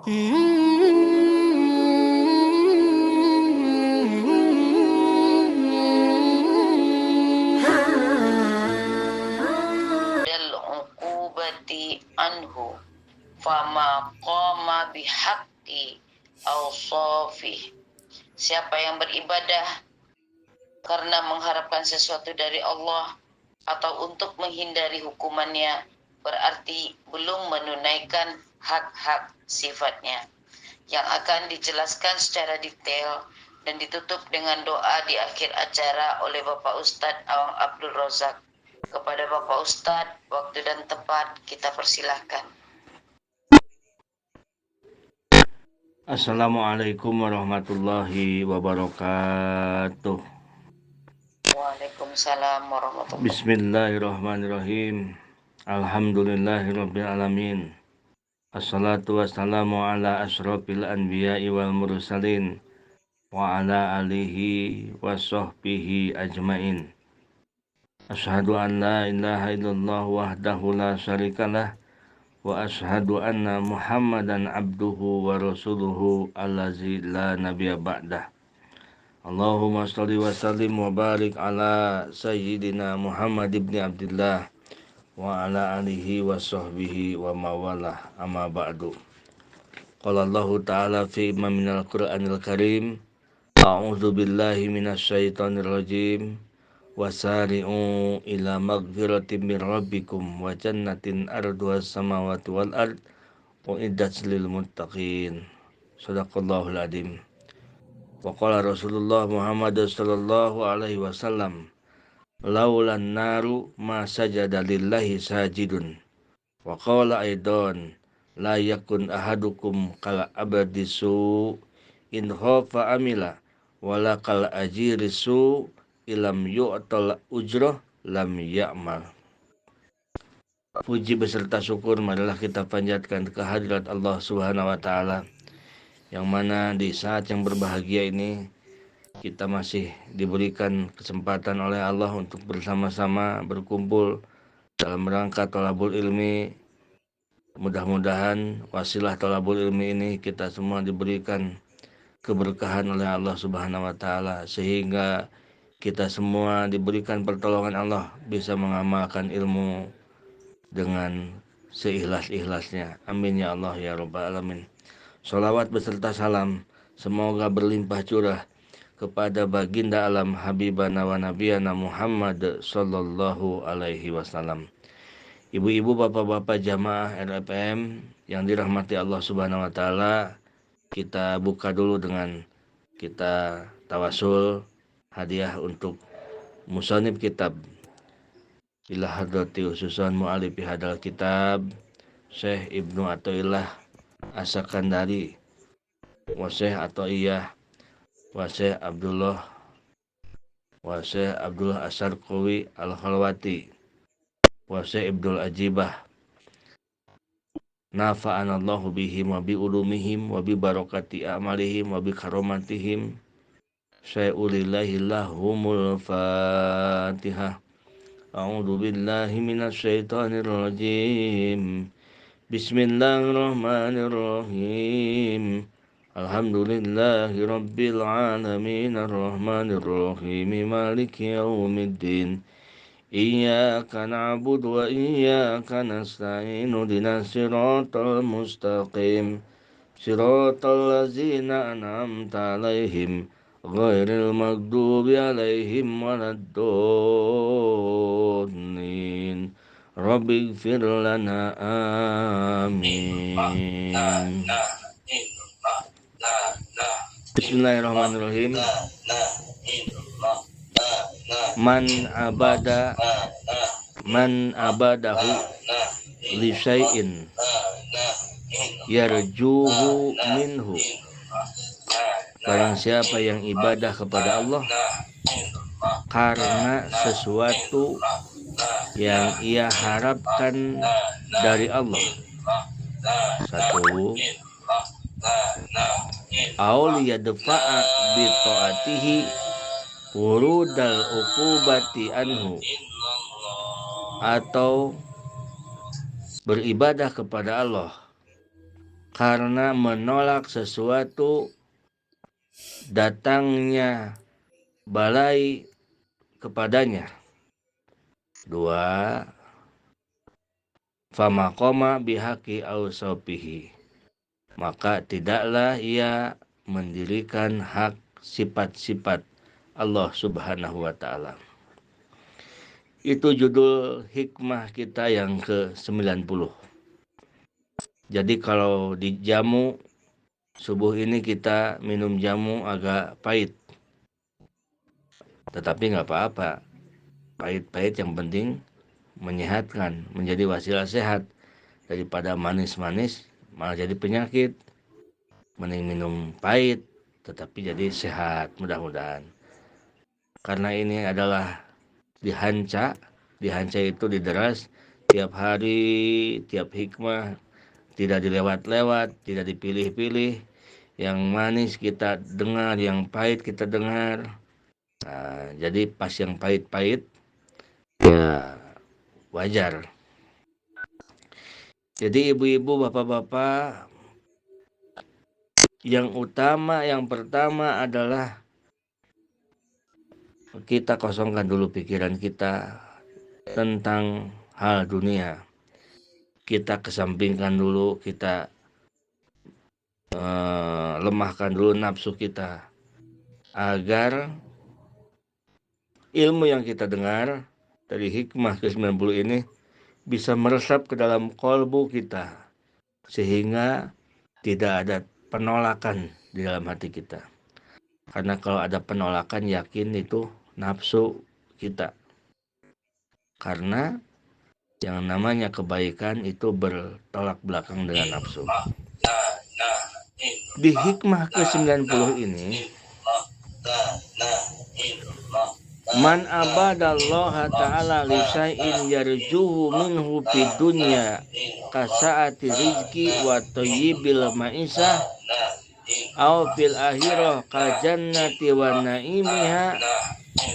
Dal uqubati anhu fama qama bihaqqi awsafih. Siapa yang beribadah karena mengharapkan sesuatu dari Allah atau untuk menghindari hukumannya, berarti belum menunaikan hak-hak sifatnya, yang akan dijelaskan secara detail dan ditutup dengan doa di akhir acara oleh Bapak Ustadz Awang Abdul Razak. Kepada Bapak Ustadz, waktu dan tempat kita persilahkan. Assalamualaikum warahmatullahi wabarakatuh. Waalaikumsalam warahmatullahi wabarakatuh. Bismillahirrahmanirrahim. Alhamdulillahirabbil alamin. Assalatu wassalamu ala asyrafil anbiya'i wal mursalin wa ala alihi wa sahbihi ajmain. Asyhadu an la ilaha illallah wahdahu la syarikalah wa ashhadu anna Muhammadan abduhu wa rasuluhu allazi la nabiyya ba'dah. Allahumma shalli wa sallim wa barik ala sayyidina Muhammad ibn Abdullah wa ala alihi wa sahbihi wa mawalah, amma ba'du. Qala Allah ta'ala fi minal Qur'anil Karim, a'udzu billahi minasy syaithanir rajim, wasari'u ila magfiratin min rabbikum wa jannatin arduhas samawati wal ard uiddat lil muttaqin. Shadaqallahul adzim. Wa qala Rasulullah Muhammad sallallahu alaihi wasallam, laulan naru ma sajada lillahi sajidun. Wa qala aidan, la yakun ahadukum kal abadisu in khafa amila wala kal ajirisu ilam yu'tal ujrah lam ya'mal. Puji beserta syukur marilah kita panjatkan kehadirat Allah Subhanahu wa taala, yang mana di saat yang berbahagia ini kita masih diberikan kesempatan oleh Allah untuk bersama-sama berkumpul dalam rangka thalabul ilmi. Mudah-mudahan wasilah thalabul ilmi ini kita semua diberikan keberkahan oleh Allah Subhanahu wa taala, sehingga kita semua diberikan pertolongan Allah bisa mengamalkan ilmu dengan seikhlas-ikhlasnya. Amin ya Allah ya rabbal alamin. Sholawat beserta salam semoga berlimpah curah kepada baginda alam habibana wa nabiyana Muhammad sallallahu alaihi wasallam. Ibu-ibu, bapak-bapak jamaah RFM yang dirahmati Allah Subhanahu wa taala, kita buka dulu dengan kita tawasul hadiah untuk musannif kitab ila hadrati ususan mu'alifi hadal kitab Syekh Ibnu Athaillah As-Sakandari wa Syekh Athaiyah wa Syekh Abdullah wa Syekh Abdullah As-Sarqawi Al-Khalwati wa Syekh Ibnul Ajibah, nafa'anallahu bihim wa bi ulumihim wa bi barakati a'malihim wa bi karomatihim. Syai'ulillahi lahumul fatihah. A'udzu billahi minasy syaithanir rajim. Bismillahirrahmanirrahim. Alhamdulillahi rabbil alamin arrahmanir rahim maliki yaumiddin. Iyyaka na'budu wa iyyaka nasta'in ihdinas siratal mustaqim. Siratal ladzina an'amta 'alaihim ghairil maghdubi 'alaihim waladdallin. Rabbighfir lana amin. Bismillahirrahmanirrahim. Man abadahu li syai'in yarjuhu minhu. Barang siapa yang ibadah kepada Allah karena sesuatu yang ia harapkan dari Allah. Satu, auliyadfa'a bi ta'atihi wurudal uqubati anhu, atau beribadah kepada Allah karena menolak sesuatu datangnya balai kepadanya. 2. Famaqoma bihaqi ausopihi, maka tidaklah ia mendirikan hak sifat-sifat Allah Subhanahu wa ta'ala. Itu judul hikmah kita yang ke-90. Jadi kalau di jamu subuh ini kita minum jamu agak pahit, tetapi nggak apa-apa. Pahit-pahit yang penting menyehatkan, menjadi wasilah sehat, daripada manis-manis malah jadi penyakit. Mending minum pahit tetapi jadi sehat mudah-mudahan. Karena ini adalah dihanca itu dideras tiap hari, tiap hikmah, tidak dilewat-lewat, tidak dipilih-pilih. Yang manis kita dengar, yang pahit kita dengar. Nah, jadi pas yang pahit-pahit ya wajar. Jadi ibu-ibu, bapak-bapak, yang pertama adalah kita kosongkan dulu pikiran kita tentang hal dunia. Kita kesampingkan dulu, kita lemahkan dulu nafsu kita, agar ilmu yang kita dengar dari hikmah ke-90 ini bisa meresap ke dalam kolbu kita, sehingga tidak ada penolakan di dalam hati kita. Karena kalau ada penolakan, yakin itu nafsu kita. Karena yang namanya kebaikan itu bertolak belakang dengan nafsu. Di hikmah ke-90 ini, man abadallaha ta'ala li syai'in yarjuhu minhu fid dunya kasa'ati rizki wa thayyibil ma'isah aw fil akhirah ka jannati wa naimiha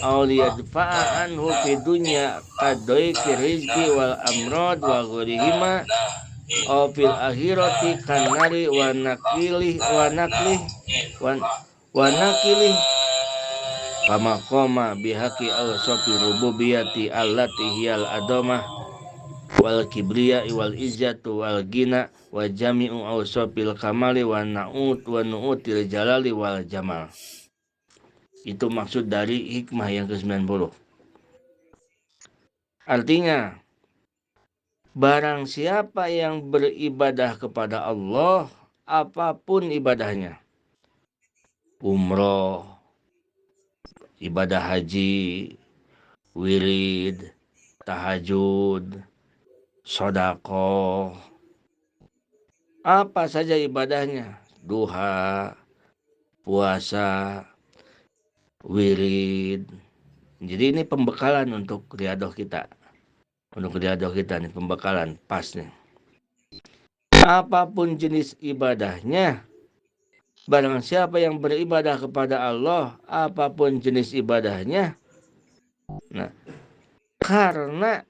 aw liyadfa'a anhu fid dunya kadayki rizki wal amrad wa ghairihima aw fil akhirati kanari wa nakilih famaqoma bihaqi awsafi rububiyati allati hiyal adamah wal kibriya wal izzatu wal gina wa jami'u awsafil kamali wa nu'util jalali wal jamal. Itu maksud dari hikmah yang ke-90. Artinya, barang siapa yang beribadah kepada Allah, apapun ibadahnya, umroh, ibadah haji, wirid, tahajud, sedekah, apa saja ibadahnya, duha, puasa, wirid. Jadi ini pembekalan untuk riadoh kita. Untuk riadoh kita nih pembekalan pas nih. Apapun jenis ibadahnya, barang siapa yang beribadah kepada Allah, apapun jenis ibadahnya. Nah, karena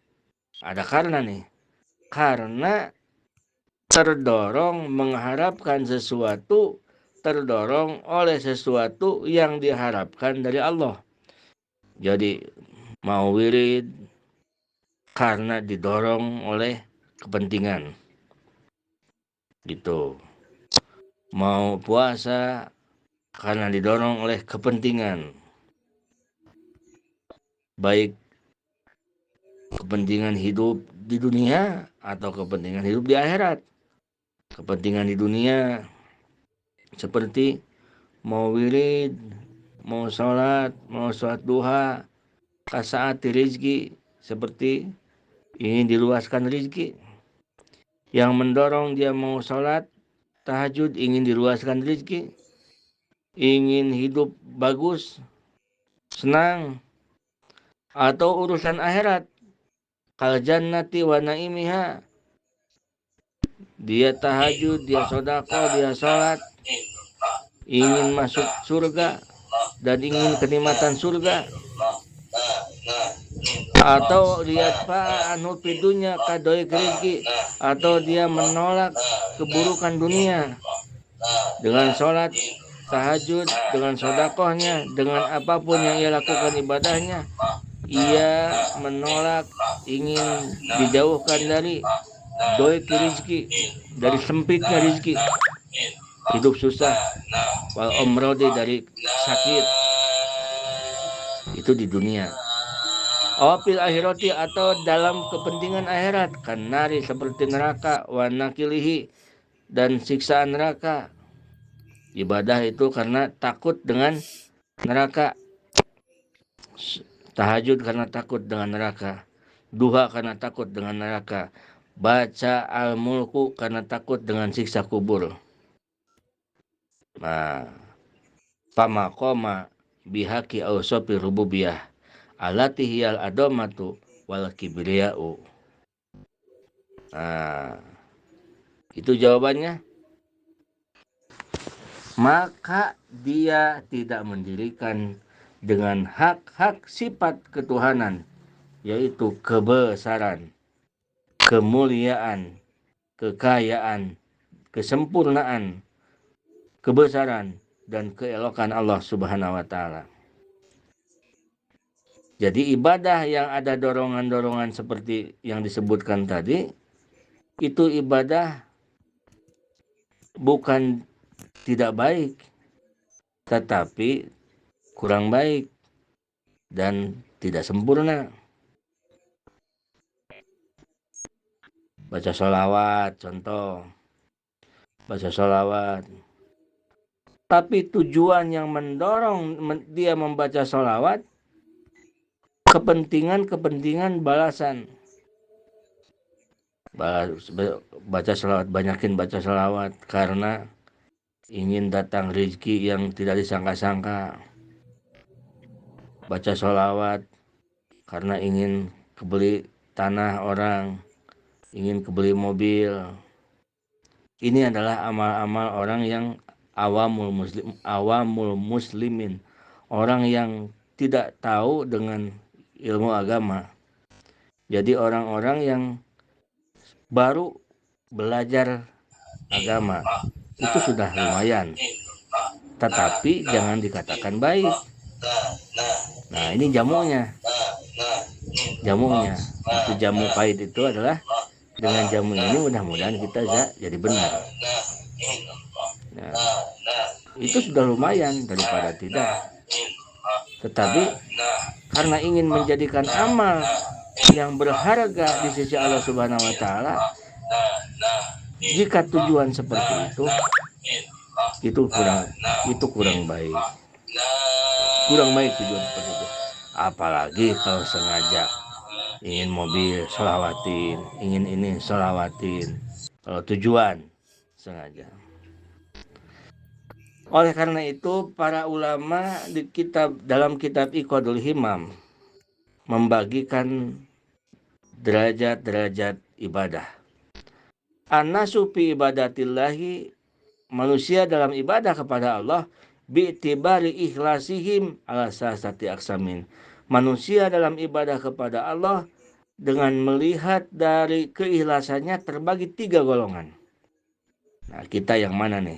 terdorong mengharapkan sesuatu, terdorong oleh sesuatu yang diharapkan dari Allah. Jadi mau wirid karena didorong oleh kepentingan. Gitu. Mau puasa karena didorong oleh kepentingan. Baik kepentingan hidup di dunia atau kepentingan hidup di akhirat. Kepentingan di dunia seperti mau wirid, mau sholat duha, kasaati rizki, seperti ingin diluaskan rizki. Yang mendorong dia mau sholat tahajud, ingin diluaskan rizki, ingin hidup bagus, senang, atau urusan akhirat, kal jannati wa naimiha, dia tahajud, dia sedekah, dia sholat, ingin masuk surga dan ingin kenikmatan surga, atau lihat anhu fidunya kadoi rizki, atau dia menolak keburukan dunia. Dengan sholat tahajud, dengan sodakohnya, dengan apapun yang ia lakukan ibadahnya, ia menolak, ingin dijauhkan dari doyki rizki, dari sempitnya rizki, hidup susah, wal omrodi, dari sakit. Itu di dunia. Awapil akhirati, atau dalam kepentingan akhirat, kanari, seperti neraka, wanakilihi, dan siksaan neraka. Ibadah itu karena takut dengan neraka, tahajud karena takut dengan neraka, duha karena takut dengan neraka, baca al-mulku karena takut dengan siksa kubur. Nah, famaqoma bihaqi awsafi rububiyah allati hiyal adomatu wal kibriya'u. Nah, itu jawabannya. Maka dia tidak mendirikan dengan hak-hak sifat ketuhanan, yaitu kebesaran, kemuliaan, kekayaan, kesempurnaan, kebesaran, dan keelokan Allah Subhanahu wa Ta'ala. Jadi ibadah yang ada dorongan-dorongan seperti yang disebutkan tadi, itu ibadah bukan tidak baik, tetapi kurang baik dan tidak sempurna. Baca sholawat, contoh, baca sholawat, tapi tujuan yang mendorong dia membaca sholawat, kepentingan balasan. Baca sholawat, banyakin baca sholawat karena ingin datang rezeki yang tidak disangka-sangka. Baca sholawat karena ingin kebeli tanah orang, ingin kebeli mobil. Ini adalah amal-amal orang yang awamul muslimin, orang yang tidak tahu dengan ilmu agama. Jadi orang-orang yang baru belajar agama, itu sudah lumayan, tetapi jangan dikatakan baik. Nah, ini jamunya. Itu jamu pahit itu adalah, dengan jamu ini mudah-mudahan kita jadi benar. Nah, itu sudah lumayan daripada tidak. Tetapi karena ingin menjadikan amal yang berharga di sisi Allah Subhanahu wa Ta'ala, jika tujuan seperti itu kurang baik. Kurang baik tujuan seperti itu. Apalagi kalau sengaja ingin mobil selawatin, ingin ini selawatin, kalau tujuan sengaja. Oleh karena itu, para ulama dalam kitab Iqadul Himam membagikan derajat-derajat ibadah. An-nasu fi ibadatillahi, manusia dalam ibadah kepada Allah, bi'tibari ikhlasihim ala sasati aksamin. Manusia dalam ibadah kepada Allah dengan melihat dari keikhlasannya terbagi 3 golongan. Nah, kita yang mana nih?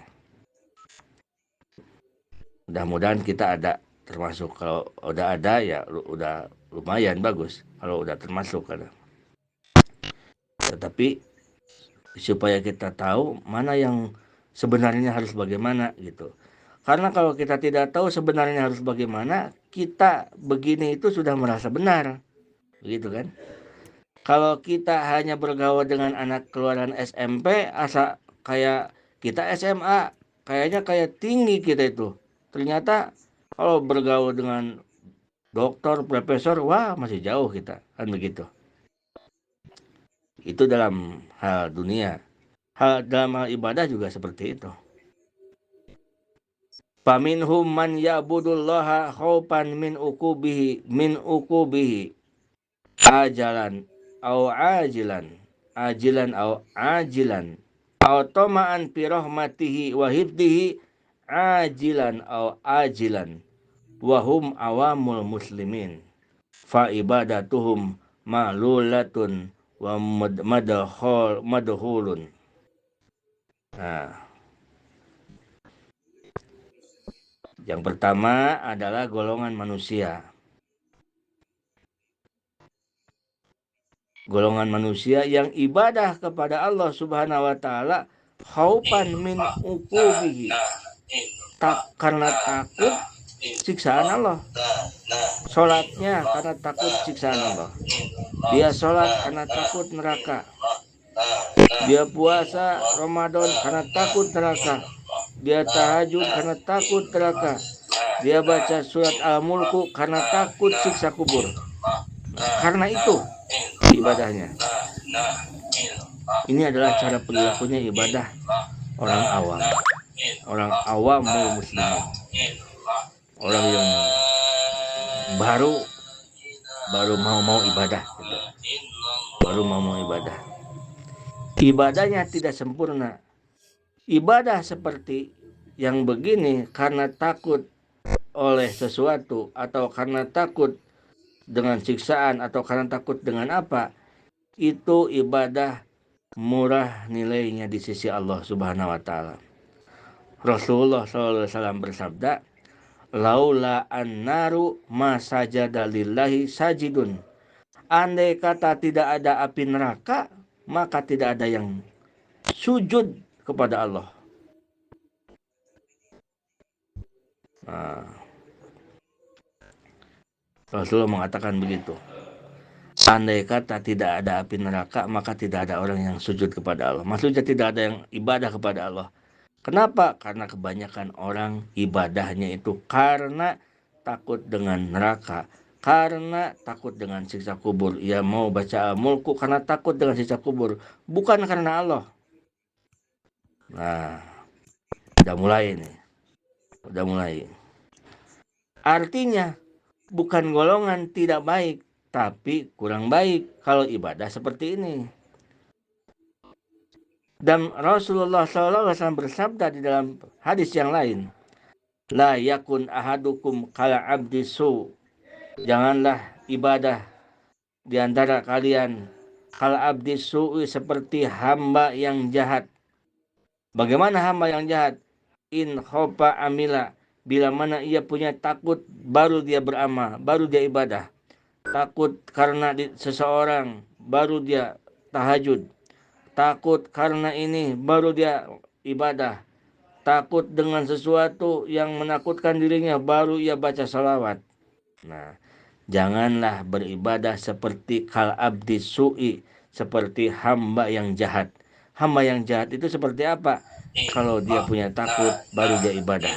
Mudah-mudahan kita ada termasuk. Kalau udah ada ya udah lumayan bagus. Kalau udah termasuk ada. Tetapi supaya kita tahu mana yang sebenarnya harus bagaimana gitu. Karena kalau kita tidak tahu sebenarnya harus bagaimana, kita begini itu sudah merasa benar. Begitu kan? Kalau kita hanya bergaul dengan anak keluaran SMP, asa kayak kita SMA, kayaknya kayak tinggi kita itu. Ternyata kalau bergaul dengan dokter, profesor, wah masih jauh kita, kan begitu. Itu dalam hal dunia. Dalam hal ibadah juga seperti itu. Faminhum man ya'budullaha khaufan min uqubihi ajalan au ajilan au tama'an fi rahmatihi wa hifdihi ajilan au ajilan wa hum awamul muslimin fa ibadatuhum ma'lulatun wa madhulun. Nah, yang pertama adalah golongan manusia. Golongan manusia yang ibadah kepada Allah Subhanahu wa taala khaufan min uqubihi. Karena takut siksaan Allah. Sholatnya karena takut siksaan Allah. Dia sholat karena takut neraka. Dia puasa Ramadan karena takut neraka. Dia tahajud karena takut neraka. Dia baca surat Al-Mulku karena takut siksa kubur. Karena itu ibadahnya. Ini adalah cara perilakunya ibadah orang awam. Orang awam muslimin. Orang yang baru mau ibadah gitu. Baru mau ibadah. Ibadahnya tidak sempurna. Ibadah seperti yang begini karena takut oleh sesuatu atau karena takut dengan siksaan atau karena takut dengan apa, itu ibadah murah nilainya di sisi Allah Subhanahu wa taala. Rasulullah SAW bersabda, laula annaru ma sajada lillahi sajidun. Andai kata tidak ada api neraka, maka tidak ada yang sujud kepada Allah. Nah, Rasulullah mengatakan begitu. Andai kata tidak ada api neraka, maka tidak ada orang yang sujud kepada Allah. Maksudnya tidak ada yang ibadah kepada Allah. Kenapa? Karena kebanyakan orang ibadahnya itu karena takut dengan neraka, karena takut dengan siksa kubur. Ia mau baca Al-Mulku karena takut dengan siksa kubur, bukan karena Allah. Nah, udah mulai nih. Udah mulai. Artinya bukan golongan tidak baik, tapi kurang baik kalau ibadah seperti ini. Dan Rasulullah SAW bersabda di dalam hadis yang lain, la yakun ahadukum kala abdi su. Janganlah ibadah di antara kalian kala abdi su, seperti hamba yang jahat. Bagaimana hamba yang jahat? In khofa amila, bila mana ia punya takut baru dia beramal, baru dia ibadah. Takut karena seseorang baru dia tahajud. Takut karena ini baru dia ibadah. Takut dengan sesuatu yang menakutkan dirinya baru ia baca salawat. Nah, janganlah beribadah seperti kal abdi su'i, seperti hamba yang jahat. Hamba yang jahat itu seperti apa? Kalau dia punya takut baru dia ibadah.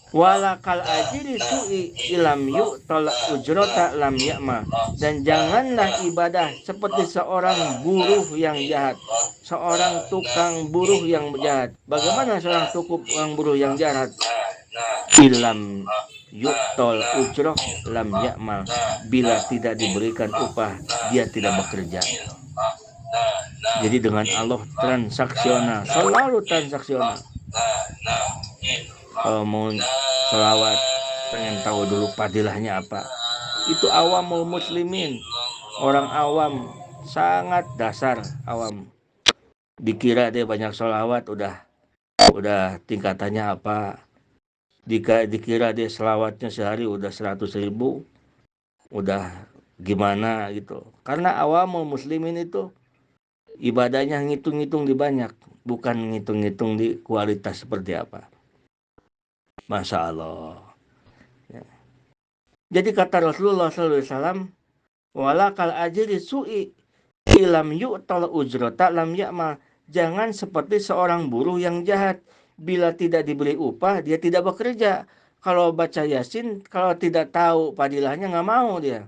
Wala kal ajiri su'i ilam yu'tal ujrota lam ya'ma. Dan janganlah ibadah seperti seorang buruh yang jahat, seorang tukang buruh yang jahat. Bagaimana seorang tukang buruh yang jahat? Ilam yu'tal ujroh lam ya'mal. Bila tidak diberikan upah, dia tidak bekerja. Jadi dengan Allah transaksional, selalu transaksional. Kalau mau selawat pengen tahu dulu padilahnya apa, itu awamul muslimin, orang awam, sangat dasar awam. Dikira dia banyak selawat udah tingkatannya apa, dikira dia selawatnya sehari udah 100.000, udah gimana gitu. Karena awamul muslimin itu ibadahnya ngitung-ngitung di banyak, bukan ngitung-ngitung di kualitas seperti apa. Masya Allah. Ya. Jadi kata Rasulullah SAW, walakal ajri su'i ilam yu'tal ujrota lam ya'mal. Jangan seperti seorang buruh yang jahat. Bila tidak diberi upah, dia tidak bekerja. Kalau baca Yasin, kalau tidak tahu padilahnya nggak mau dia.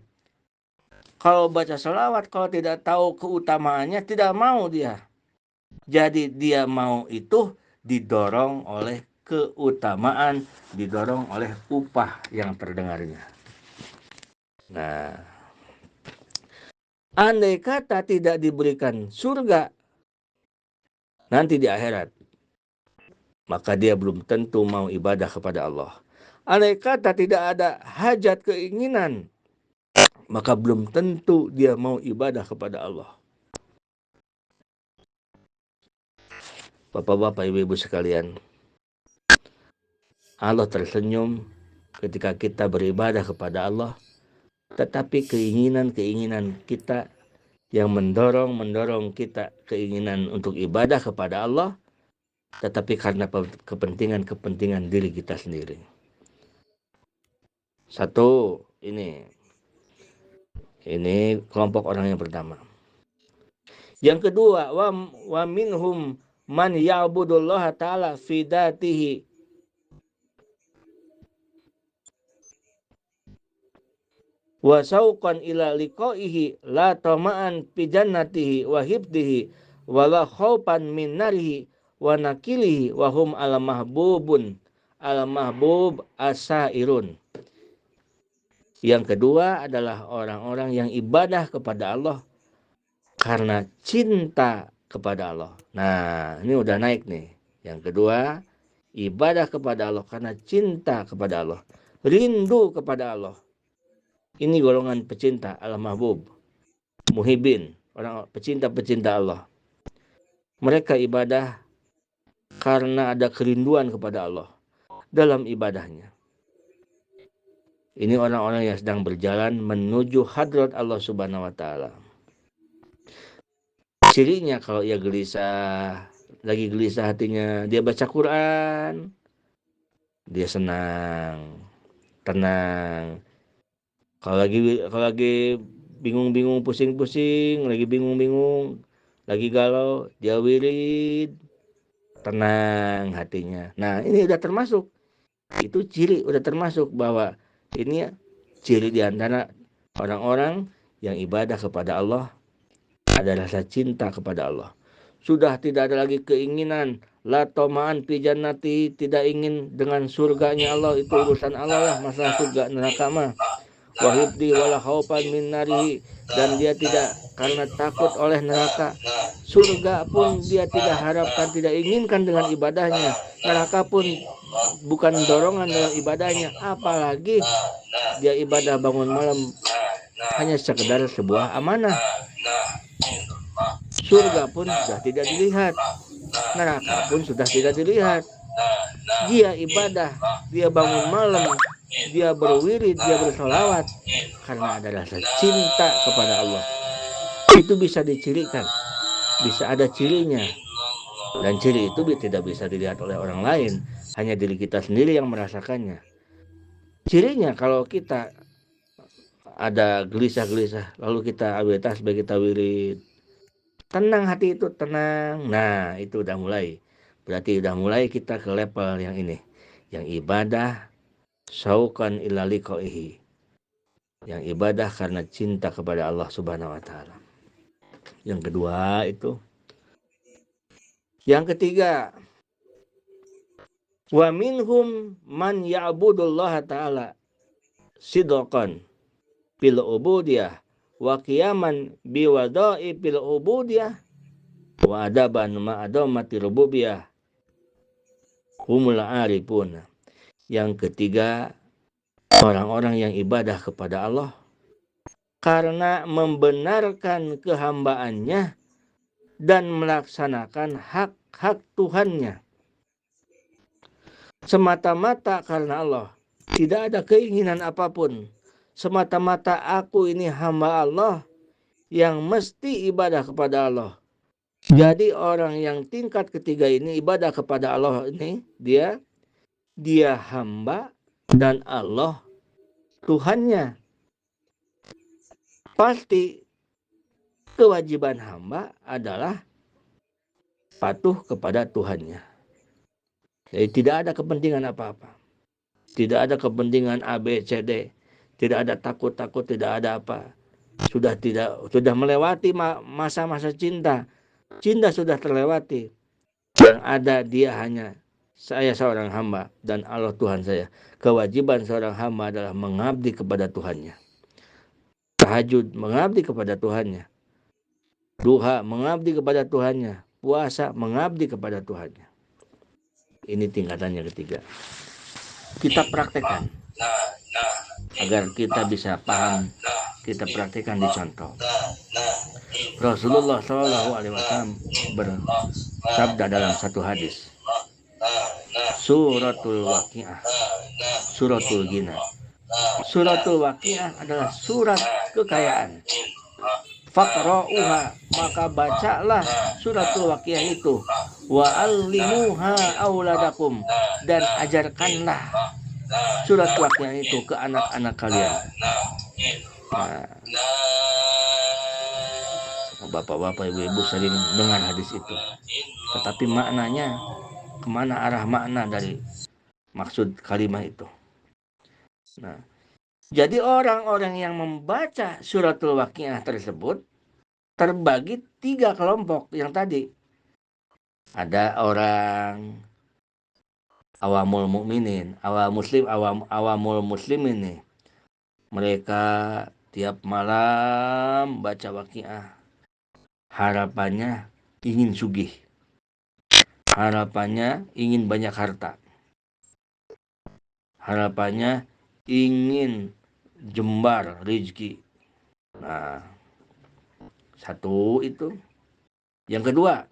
Kalau baca sholawat, kalau tidak tahu keutamaannya, tidak mau dia. Jadi dia mau itu didorong oleh keutamaan, didorong oleh upah yang terdengarnya. Nah, andai kata tidak diberikan surga nanti di akhirat, maka dia belum tentu mau ibadah kepada Allah. Andai kata tidak ada hajat keinginan, maka belum tentu dia mau ibadah kepada Allah. Bapak-bapak, ibu-ibu sekalian, Allah tersenyum ketika kita beribadah kepada Allah, tetapi keinginan-keinginan kita yang mendorong kita keinginan untuk ibadah kepada Allah, tetapi karena kepentingan diri kita sendiri. Satu, ini kelompok orang yang pertama. Yang kedua, wa minhum man ya'budullaha ta'ala fi dzatihi wa sauqan ila liqaihi la tama'an fi jannatihi wa hibdihi wa la khaufan min narihi wa nakilihi wa hum al mahbub asairun. Yang kedua adalah orang-orang yang ibadah kepada Allah karena cinta kepada Allah. Nah, ini udah naik nih. Yang kedua, ibadah kepada Allah karena cinta kepada Allah, rindu kepada Allah. Ini golongan pecinta, al-mahbub, muhibin, orang pecinta Allah. Mereka ibadah karena ada kerinduan kepada Allah dalam ibadahnya. Ini orang-orang yang sedang berjalan menuju hadrat Allah Subhanahu wa Ta'ala. Cirinya kalau ia lagi gelisah hatinya, dia baca Quran, dia senang, tenang. Kalau lagi bingung-bingung, pusing-pusing, lagi bingung-bingung, lagi galau, dia wirid, tenang hatinya. Nah, ini udah termasuk. Itu ciri, udah termasuk bahwa ini ciri di antara orang-orang yang ibadah kepada Allah, ada rasa cinta kepada Allah. Sudah tidak ada lagi keinginan la tamaan fi jannati, tidak ingin dengan surganya Allah, itu urusan Allah lah, masalah surga neraka mah. Wahibdi wala khaufan min narihi, dan dia tidak karena takut oleh neraka. Surga pun dia tidak harapkan, tidak inginkan dengan ibadahnya. Neraka pun bukan dorongan dalam ibadahnya, apalagi dia ibadah bangun malam hanya sekedar sebuah amanah. Surga pun sudah tidak dilihat, neraka pun sudah tidak dilihat. Dia ibadah, dia bangun malam, dia berwirid, dia bersolawat karena ada rasa cinta kepada Allah. Itu bisa dicirikan, bisa ada cirinya. Dan ciri itu tidak bisa dilihat oleh orang lain, hanya diri kita sendiri yang merasakannya. Cirinya kalau kita ada gelisah-gelisah, lalu kita ambil tasbih, kita wirid, tenang hati itu, tenang. Nah, itu udah mulai. Berarti udah mulai kita ke level yang ini, yang ibadah syauqan ila liqaihi, yang ibadah karena cinta kepada Allah Subhanahu wa Ta'ala. Yang kedua itu. Yang ketiga, wa minhum man ya'budullaha ta'ala sidqan bil ubudiyah wa qiyaman bi wada'i bil ubudiyah wa adaban ma'adamati rububiyah humul arifun. Yang ketiga, orang-orang yang ibadah kepada Allah karena membenarkan kehambaannya dan melaksanakan hak-hak Tuhannya semata-mata karena Allah, tidak ada keinginan apapun, semata-mata aku ini hamba Allah yang mesti ibadah kepada Allah. Jadi orang yang tingkat ketiga ini ibadah kepada Allah ini, dia hamba dan Allah Tuhannya. Pasti kewajiban hamba adalah patuh kepada Tuhannya. Jadi tidak ada kepentingan apa-apa. Tidak ada kepentingan A, B, C, D. Tidak ada takut-takut, tidak ada apa. Sudah melewati masa-masa cinta. Cinta sudah terlewati. Yang ada dia hanya saya seorang hamba dan Allah Tuhan saya. Kewajiban seorang hamba adalah mengabdi kepada Tuhannya. Tahajud mengabdi kepada Tuhannya. Duha mengabdi kepada Tuhannya. Puasa mengabdi kepada Tuhannya. Ini tingkatan yang ketiga. Kita praktekkan agar kita bisa paham. Kita praktekkan di contoh. Rasulullah Shallallahu Alaihi Wasallam bersabda dalam satu hadis, suratul waqiah, suratul ghina. Suratul waqiah adalah surat kekayaan. Faqra'uha, maka bacalah suratul waqiah itu. Wa allimuha auladakum, dan ajarkanlah surat waqiah itu ke anak-anak kalian. Nah, bapak-bapak, ibu-ibu sering dengar hadis itu, tetapi maknanya kemana arah makna dari maksud kalimat itu? Nah, jadi orang-orang yang membaca suratul waqiah tersebut terbagi 3 kelompok yang tadi. Ada orang awamul mukminin, awamul muslimin nih. Mereka tiap malam baca waqiah. Harapannya ingin sugih. Harapannya ingin banyak harta. Harapannya ingin jembar rezeki. Nah, satu itu. Yang kedua,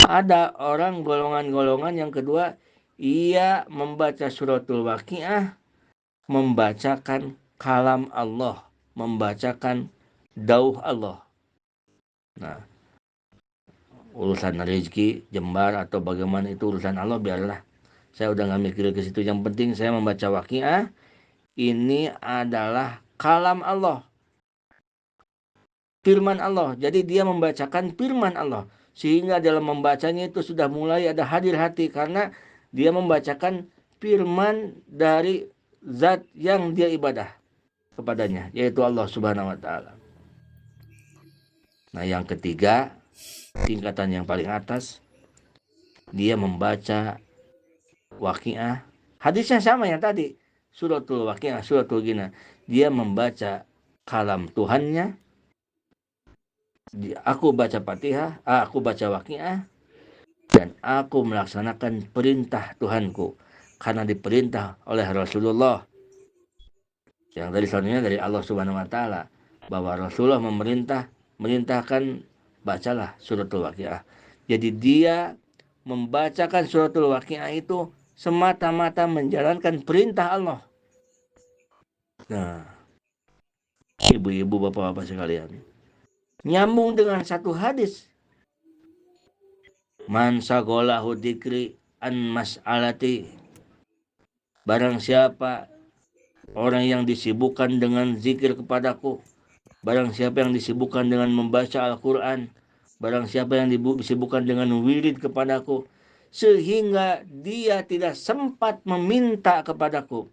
ada orang golongan-golongan yang kedua, ia membaca suratul waqiah, membacakan kalam Allah, membacakan dauh Allah. Nah, urusan rezeki, jembar atau bagaimana itu urusan Allah, biarlah. Saya udah gak mikir ke situ. Yang penting saya membaca waqiah, ini adalah kalam Allah, firman Allah. Jadi dia membacakan firman Allah, sehingga dalam membacanya itu sudah mulai ada hadir hati, karena dia membacakan firman dari zat yang dia ibadah kepadanya, yaitu Allah Subhanahu wa Ta'ala. Nah, yang ketiga, tingkatan yang paling atas, dia membaca waqiah. Hadisnya sama yang tadi, suratul waqiah, suratul ghina. Dia membaca kalam Tuhannya. Aku baca Fatihah, aku baca waqiah, dan aku melaksanakan perintah Tuhanku karena diperintah oleh Rasulullah. Yang tadi soalnya dari Allah Subhanahu wa Ta'ala, bahwa Rasulullah memerintahkan bacalah suratul waqiah. Jadi dia membacakan suratul waqiah itu semata-mata menjalankan perintah Allah. Nah, ibu-ibu, bapak-bapak sekalian, nyambung dengan satu hadis, man sagolahu dzikri an mas'alati, barang siapa orang yang disibukkan dengan zikir kepadaku, barang siapa yang disibukkan dengan membaca Al-Quran, barang siapa yang disibukkan dengan wirid kepadaku, sehingga dia tidak sempat meminta kepadaku.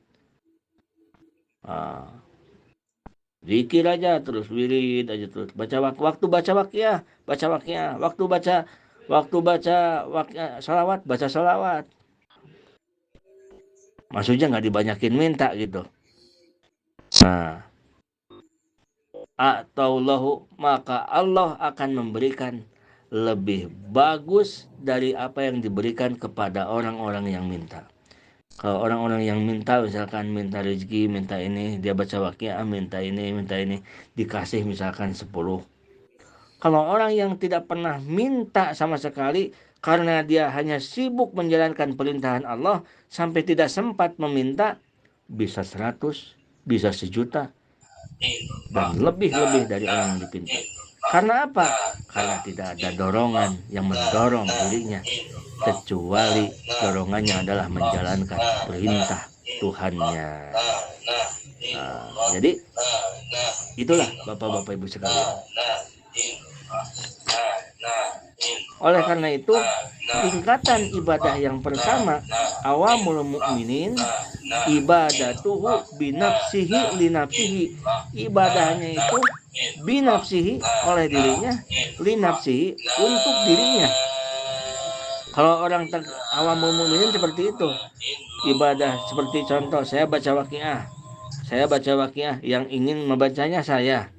Zikir aja terus, wirid aja terus, waktu baca waqiah, waktu baca salawat, baca salawat. Maksudnya nggak dibanyakin minta gitu. Nah, ataulahu, maka Allah akan memberikan lebih bagus dari apa yang diberikan kepada orang-orang yang minta. Kalau orang-orang yang minta, misalkan minta rezeki, minta ini, dia baca waqiah, minta ini, dikasih misalkan 10. Kalau orang yang tidak pernah minta sama sekali, karena dia hanya sibuk menjalankan perintahan Allah, sampai tidak sempat meminta, bisa 100, bisa 1.000.000, dan lebih-lebih dari orang yang dipinta. Karena apa? Karena tidak ada dorongan yang mendorong dirinya, kecuali dorongannya adalah menjalankan perintah Tuhannya. Nah, jadi itulah bapak-bapak ibu sekalian. Oleh karena itu, tingkatan ibadah yang pertama, awamul mukminin, ibadatuhu binafsihi linafsihi. Ibadahnya itu binafsihi, oleh dirinya, linafsihi, untuk dirinya. Kalau orang awamul mukminin seperti itu, ibadah seperti contoh, saya baca waqiah, yang ingin membacanya saya,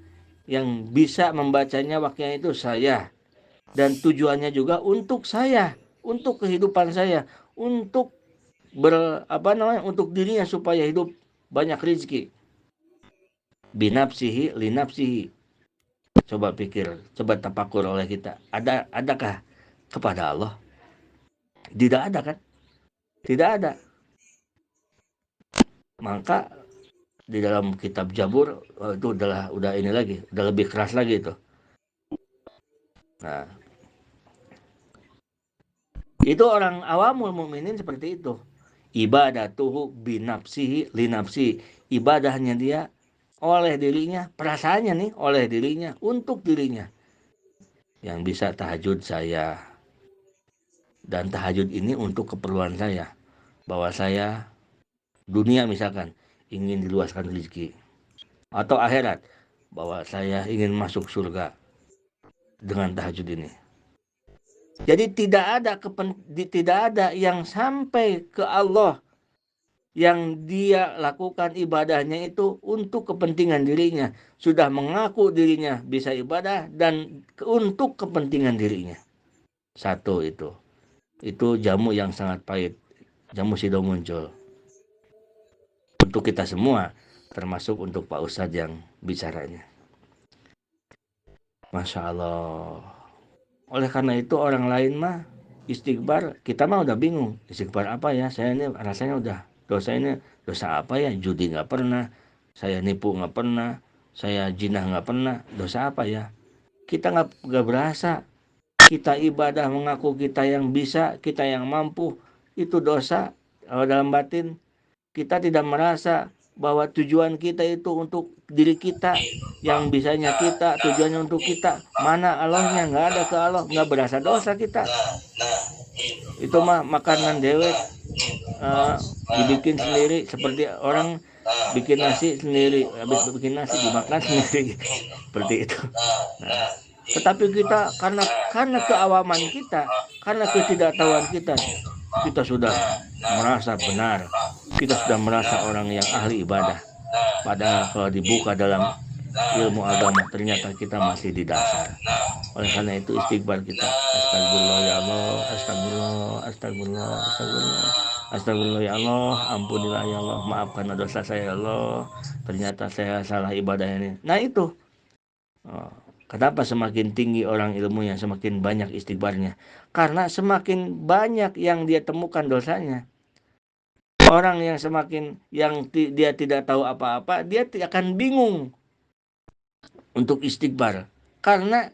yang bisa membacanya waqiah itu saya, dan tujuannya juga untuk saya, untuk kehidupan saya, untuk untuk dirinya supaya hidup banyak rezeki. Binafsihi linafsihi. Coba pikir, coba tafakur oleh kita. Adakah kepada Allah? Tidak ada kan? Tidak ada. Maka di dalam kitab Jabur itu udah ini lagi, udah lebih keras lagi itu. Nah, itu orang awamul mukminin seperti itu. Ibadatuhu binafsihi linafsi. Ibadahnya dia oleh dirinya, perasaannya nih oleh dirinya, untuk dirinya. Yang bisa tahajud saya. Dan tahajud ini untuk keperluan saya. Bahwa saya dunia misalkan ingin diluaskan rezeki. Atau akhirat. Bahwa saya ingin masuk surga dengan tahajud ini. Jadi tidak ada yang sampai ke Allah yang dia lakukan ibadahnya itu untuk kepentingan dirinya. Sudah mengaku dirinya bisa ibadah dan untuk kepentingan dirinya. Satu itu. Itu jamu yang sangat pahit. Jamu sido muncul. Untuk kita semua, termasuk untuk Pak Ustadz yang bicaranya. Masya Allah. Oleh karena itu orang lain mah istighfar, kita mah udah bingung. Istighfar apa ya? Saya ini rasanya udah dosa ini, dosa apa ya? Judi nggak pernah, saya nipu nggak pernah, saya jinah nggak pernah. Dosa apa ya? Kita nggak berasa. Kita ibadah mengaku kita yang bisa, kita yang mampu. Itu dosa. Kalau dalam batin kita tidak merasa bahwa tujuan kita itu untuk diri kita, yang bisanya kita, tujuannya untuk kita. Mana Allahnya? Nggak ada ke Allah, nggak berasa dosa kita. Itu mah makanan dewek, dibikin sendiri, seperti orang bikin nasi sendiri, habis bikin nasi dimakan sendiri, seperti itu. Nah, tetapi kita karena keawaman kita, karena ketidaktahuan kita sudah merasa benar, kita sudah merasa orang yang ahli ibadah. Padahal kalau dibuka dalam ilmu agama ternyata kita masih di dasar. Oleh karena itu istighfar kita. Astagfirullah ya Allah, astagfirullah, astagfirullah ya Allah, ampunilah ya Allah, maafkan dosa saya ya Allah. Ternyata saya salah ibadah ini. Nah itu. Kenapa semakin tinggi orang ilmunya, semakin banyak istighfarnya? Karena semakin banyak yang dia temukan dosanya. Orang yang dia tidak tahu apa-apa, dia akan bingung untuk istighfar. Karena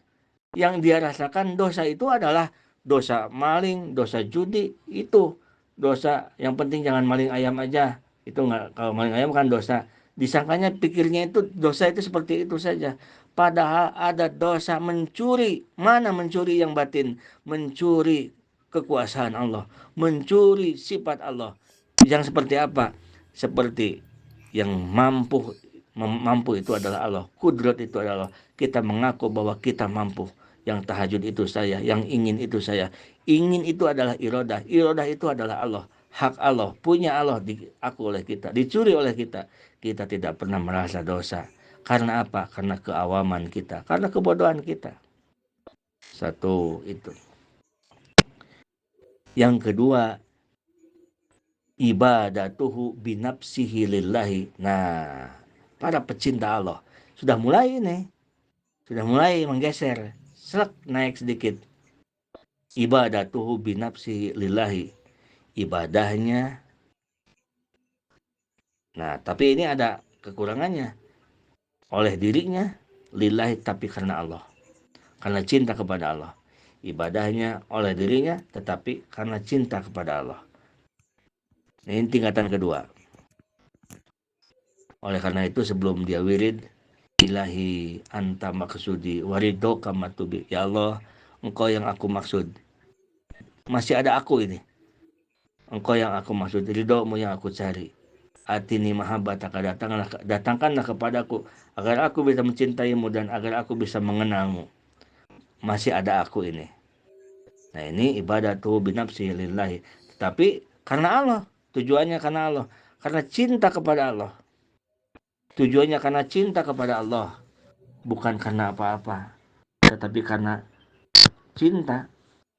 yang dia rasakan dosa itu adalah dosa maling, dosa judi, itu dosa. Yang penting jangan maling ayam aja. Itu nggak, kalau maling ayam kan dosa. Disangkanya pikirnya itu dosa itu seperti itu saja. Padahal ada dosa mencuri. Mana mencuri yang batin? Mencuri kekuasaan Allah, mencuri sifat Allah. Yang seperti apa? Seperti yang mampu itu adalah Allah. Kudrat itu adalah Allah. Kita mengaku bahwa kita mampu. Yang tahajud itu saya, yang ingin itu saya. Ingin itu adalah irodah. Irodah itu adalah Allah. Hak Allah, punya Allah diaku oleh kita, dicuri oleh kita. Kita tidak pernah merasa dosa. Karena apa? Karena keawaman kita, karena kebodohan kita. Satu itu. Yang kedua, ibadatuhu binafsihi lillahi. Nah, para pecinta Allah sudah mulai menggeser, naik sedikit. Ibadatuhu binafsihi lillahi, ibadahnya. Nah, tapi ini ada kekurangannya. Oleh dirinya lillahi, tapi karena Allah, karena cinta kepada Allah. Ibadahnya oleh dirinya tetapi karena cinta kepada Allah. Ini tingkatan kedua. Oleh karena itu sebelum dia wirid, ilahi anta maksudi warido kamatubi, ya Allah, engkau yang aku maksud. Masih ada aku ini. Engkau yang aku maksud, ridhomu yang aku cari. Atini mahabbataka, datangkanlah kepadaku agar aku bisa mencintaimu dan agar aku bisa mengenalmu. Masih ada aku ini. Nah, ini ibadatu binafsi lillahi. Tapi karena Allah, tujuannya karena Allah, karena cinta kepada Allah. Tujuannya karena cinta kepada Allah, bukan karena apa-apa, tetapi karena cinta.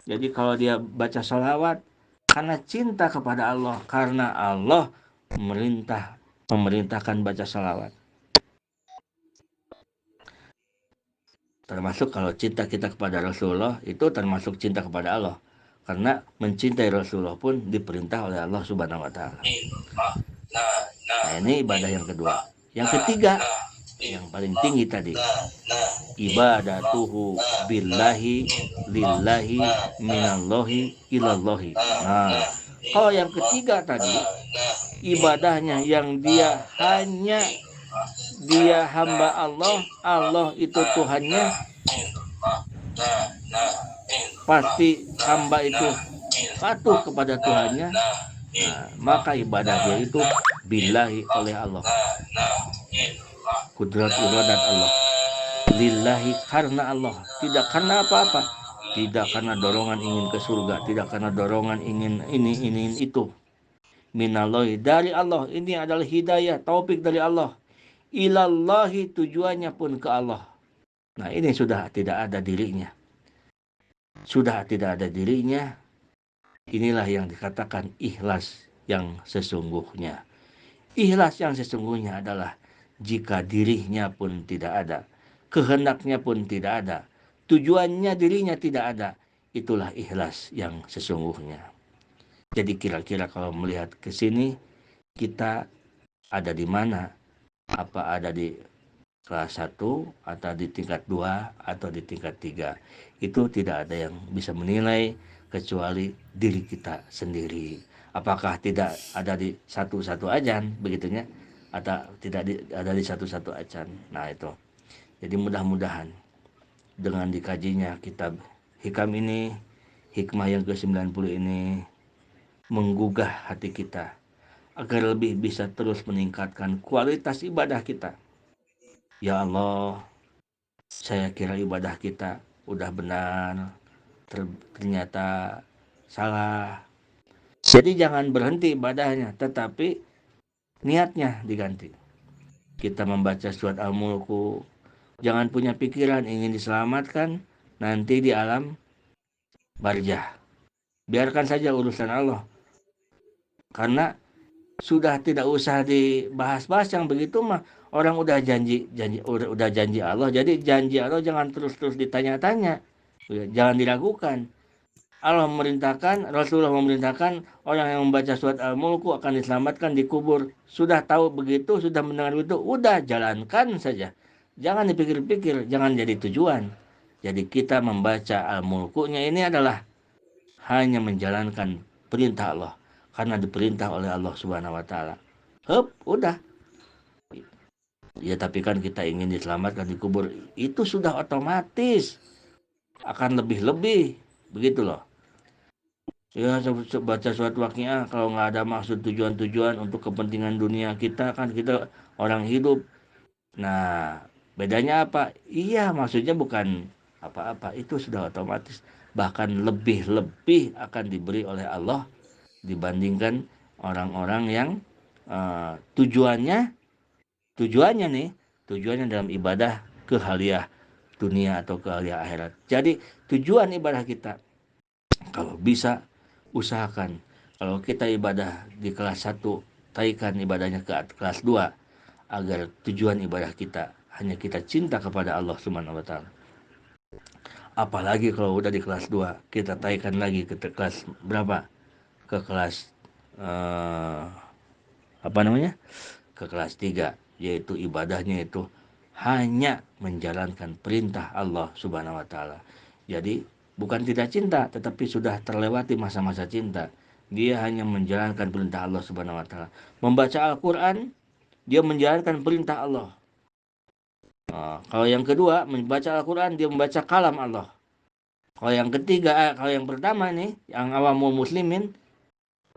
Jadi kalau dia baca sholawat karena cinta kepada Allah, karena Allah memerintahkan baca sholawat. Termasuk kalau cinta kita kepada Rasulullah itu termasuk cinta kepada Allah. Karena mencintai Rasulullah pun diperintah oleh Allah Subhanahu wa taala. Nah, ini ibadah yang kedua. Yang ketiga, yang paling tinggi tadi, ibadatuhu billahi lillahi minallahi ilallahi. Nah, kalau yang ketiga tadi, ibadahnya yang dia hamba Allah, Allah itu Tuhannya, pasti hamba itu patuh kepada Tuhannya. Nah, maka ibadah dia itu billahi oleh Allah, kudrat iradat Allah, lillahi karena Allah, tidak karena apa-apa, tidak karena dorongan ingin ke surga, tidak karena dorongan ingin ini itu. Minallahi, dari Allah, ini adalah hidayah, taufik dari Allah. Ilallahi, tujuannya pun ke Allah. Nah, ini sudah tidak ada dirinya. Sudah tidak ada dirinya. Inilah yang dikatakan ikhlas yang sesungguhnya. Ikhlas yang sesungguhnya adalah jika dirinya pun tidak ada, kehendaknya pun tidak ada, tujuannya dirinya tidak ada, itulah ikhlas yang sesungguhnya. Jadi kira-kira kalau melihat ke sini, kita ada di mana? Apa ada di kelas 1 atau di tingkat 2 atau di tingkat 3? Itu tidak ada yang bisa menilai kecuali diri kita sendiri. Apakah tidak ada di satu-satu ajan begitunya, atau tidak ada di satu-satu ajan. Nah, itu. Jadi mudah-mudahan dengan dikajinya kitab Hikam ini, hikmah yang ke-90 ini menggugah hati kita agar lebih bisa terus meningkatkan kualitas ibadah kita. Ya Allah, saya kira ibadah kita udah benar, ternyata salah. Jadi jangan berhenti ibadahnya, tetapi niatnya diganti. Kita membaca surat Al-Mulku, jangan punya pikiran ingin diselamatkan nanti di alam barzah. Biarkan saja urusan Allah. Karena sudah tidak usah dibahas-bahas yang begitu mah, orang udah janji Allah, jadi janji Allah jangan terus-terus ditanya-tanya, jangan diragukan. Allah memerintahkan, Rasulullah memerintahkan orang yang membaca surat Al-Mulku akan diselamatkan di kubur. Sudah tahu begitu, sudah mendengar begitu, udah jalankan saja, jangan dipikir-pikir, jangan jadi tujuan. Jadi kita membaca Al-Mulkunya ini adalah hanya menjalankan perintah Allah, karena diperintah oleh Allah Subhanahu wa taala. Udah. Ya, tapi kan kita ingin diselamatkan di kubur, itu sudah otomatis akan lebih-lebih, begitu loh. Ya, baca surat Waqiah kalau nggak ada maksud tujuan-tujuan untuk kepentingan dunia kita, kan kita orang hidup. Nah, bedanya apa? Iya, maksudnya bukan apa-apa, itu sudah otomatis. Bahkan lebih-lebih akan diberi oleh Allah dibandingkan orang-orang yang tujuannya dalam ibadah kehaliah dunia atau kehaliah akhirat. Jadi tujuan ibadah kita, kalau bisa usahakan kalau kita ibadah di kelas 1, taikan ibadahnya ke kelas 2 agar tujuan ibadah kita hanya kita cinta kepada Allah Subhanahu wa taala. Apalagi kalau udah di kelas 2, kita taikan lagi ke kelas berapa? Ke kelas ke kelas 3, yaitu ibadahnya itu hanya menjalankan perintah Allah Subhanahu wa taala. Jadi bukan tidak cinta, tetapi sudah terlewati masa-masa cinta. Dia hanya menjalankan perintah Allah Subhanahu wa taala. Membaca Al-Qur'an, dia menjalankan perintah Allah. Kalau yang kedua, membaca Al-Qur'an, dia membaca kalam Allah. Kalau yang ketiga, kalau yang pertama nih, yang awamul muslimin,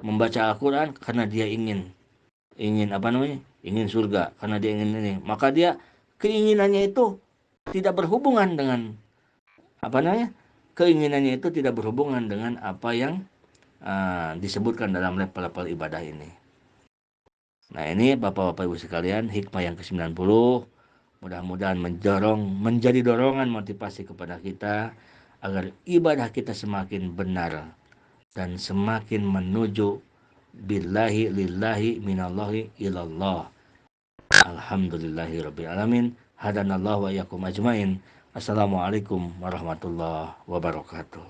membaca Al-Qur'an karena dia ingin surga, karena dia ingin ini. Maka dia keinginannya itu tidak berhubungan dengan keinginannya itu tidak berhubungan dengan apa yang disebutkan dalam level-level ibadah ini. Nah, ini Bapak-Bapak Ibu sekalian, hikmah yang ke-90 mudah-mudahan menjadi dorongan motivasi kepada kita agar ibadah kita semakin benar dan semakin menuju billahi lillahi minallahi ilallah. Alhamdulillahi rabbil alamin. Hadanallahu wa iyyakum ajmain. Assalamualaikum warahmatullahi wabarakatuh.